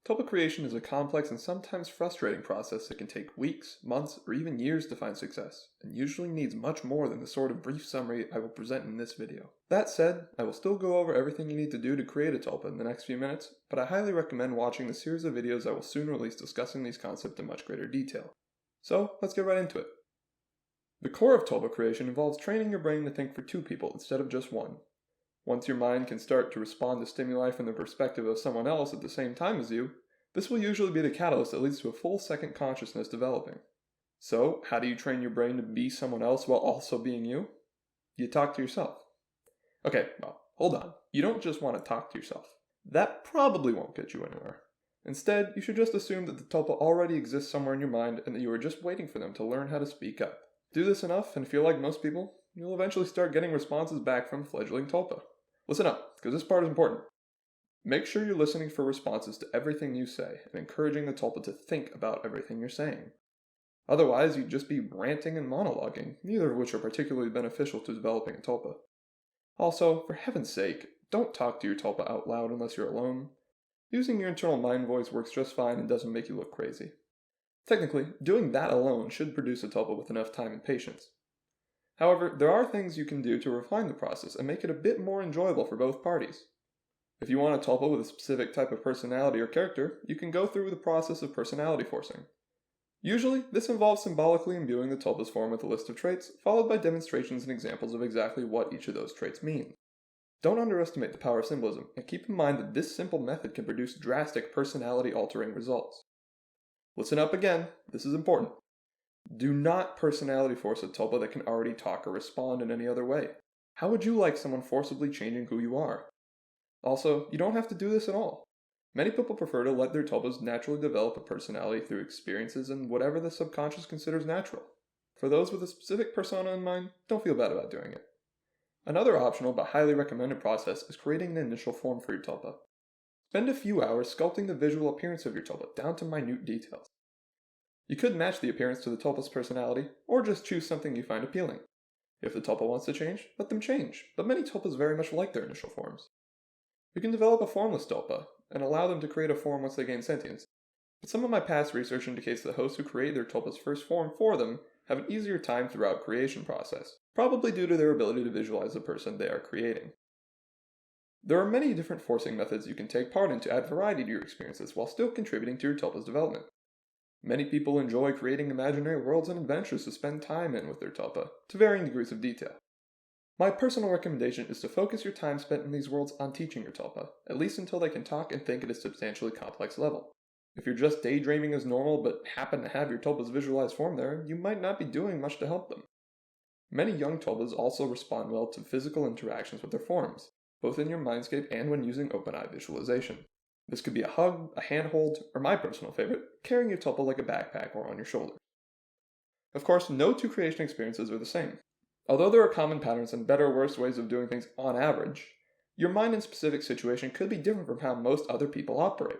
Tulpa creation is a complex and sometimes frustrating process that can take weeks, months, or even years to find success, and usually needs much more than the sort of brief summary I will present in this video. That said, I will still go over everything you need to do to create a tulpa in the next few minutes, but I highly recommend watching the series of videos I will soon release discussing these concepts in much greater detail. So, let's get right into it. The core of tulpa creation involves training your brain to think for two people instead of just one. Once your mind can start to respond to stimuli from the perspective of someone else at the same time as you, this will usually be the catalyst that leads to a full second consciousness developing. So, how do you train your brain to be someone else while also being you? You talk to yourself. Okay, well, hold on. You don't just want to talk to yourself. That probably won't get you anywhere. Instead, you should just assume that the tulpa already exists somewhere in your mind and that you are just waiting for them to learn how to speak up. Do this enough, and if you're like most people, you'll eventually start getting responses back from fledgling tulpa. Listen up, because this part is important. Make sure you're listening for responses to everything you say and encouraging the tulpa to think about everything you're saying. Otherwise, you'd just be ranting and monologuing, neither of which are particularly beneficial to developing a tulpa. Also, for heaven's sake, don't talk to your tulpa out loud unless you're alone. Using your internal mind voice works just fine and doesn't make you look crazy. Technically, doing that alone should produce a tulpa with enough time and patience. However, there are things you can do to refine the process and make it a bit more enjoyable for both parties. If you want a tulpa with a specific type of personality or character, you can go through the process of personality forcing. Usually, this involves symbolically imbuing the tulpa's form with a list of traits, followed by demonstrations and examples of exactly what each of those traits mean. Don't underestimate the power of symbolism, and keep in mind that this simple method can produce drastic personality-altering results. Listen up again, this is important. Do not personality force a tulpa that can already talk or respond in any other way. How would you like someone forcibly changing who you are? Also, you don't have to do this at all. Many people prefer to let their tulpas naturally develop a personality through experiences and whatever the subconscious considers natural. For those with a specific persona in mind, don't feel bad about doing it. Another optional but highly recommended process is creating an initial form for your tulpa. Spend a few hours sculpting the visual appearance of your tulpa down to minute details. You could match the appearance to the tulpa's personality, or just choose something you find appealing. If the tulpa wants to change, let them change, but many tulpas very much like their initial forms. You can develop a formless tulpa, and allow them to create a form once they gain sentience, but some of my past research indicates that hosts who create their tulpa's first form for them have an easier time throughout creation process, probably due to their ability to visualize the person they are creating. There are many different forcing methods you can take part in to add variety to your experiences while still contributing to your tulpa's development. Many people enjoy creating imaginary worlds and adventures to spend time in with their tulpa, to varying degrees of detail. My personal recommendation is to focus your time spent in these worlds on teaching your tulpa, at least until they can talk and think at a substantially complex level. If you're just daydreaming as normal but happen to have your tulpa's visualized form there, you might not be doing much to help them. Many young tulpas also respond well to physical interactions with their forms, both in your mindscape and when using open-eye visualization. This could be a hug, a handhold, or my personal favorite, carrying your tulpa like a backpack or on your shoulder. Of course, no two creation experiences are the same. Although there are common patterns and better or worse ways of doing things on average, your mind in a specific situation could be different from how most other people operate.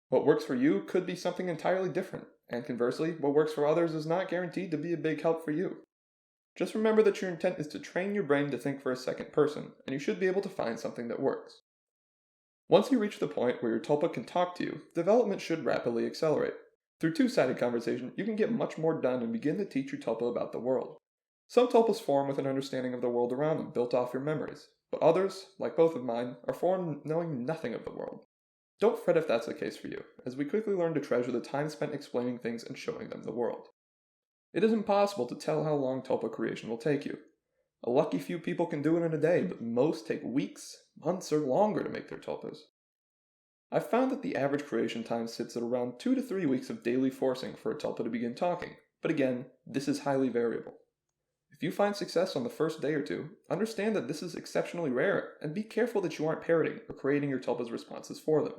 What works for you could be something entirely different, and conversely, what works for others is not guaranteed to be a big help for you. Just remember that your intent is to train your brain to think for a second person, and you should be able to find something that works. Once you reach the point where your tulpa can talk to you, development should rapidly accelerate. Through two-sided conversation, you can get much more done and begin to teach your tulpa about the world. Some tulpas form with an understanding of the world around them built off your memories, but others, like both of mine, are formed knowing nothing of the world. Don't fret if that's the case for you, as we quickly learn to treasure the time spent explaining things and showing them the world. It is impossible to tell how long tulpa creation will take you. A lucky few people can do it in a day, but most take weeks, months, or longer to make their tulpas. I've found that the average creation time sits at around 2 to 3 weeks of daily forcing for a tulpa to begin talking, but again, this is highly variable. If you find success on the first day or two, understand that this is exceptionally rare, and be careful that you aren't parroting or creating your tulpa's responses for them.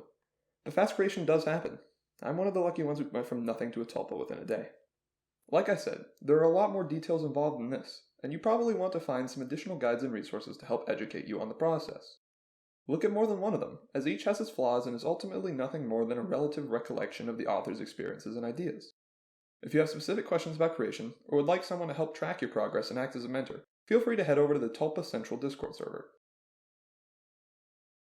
But fast creation does happen. I'm one of the lucky ones who went from nothing to a tulpa within a day. Like I said, there are a lot more details involved in this, and you probably want to find some additional guides and resources to help educate you on the process. Look at more than one of them, as each has its flaws and is ultimately nothing more than a relative recollection of the author's experiences and ideas. If you have specific questions about creation, or would like someone to help track your progress and act as a mentor, feel free to head over to the Tulpa Central Discord server.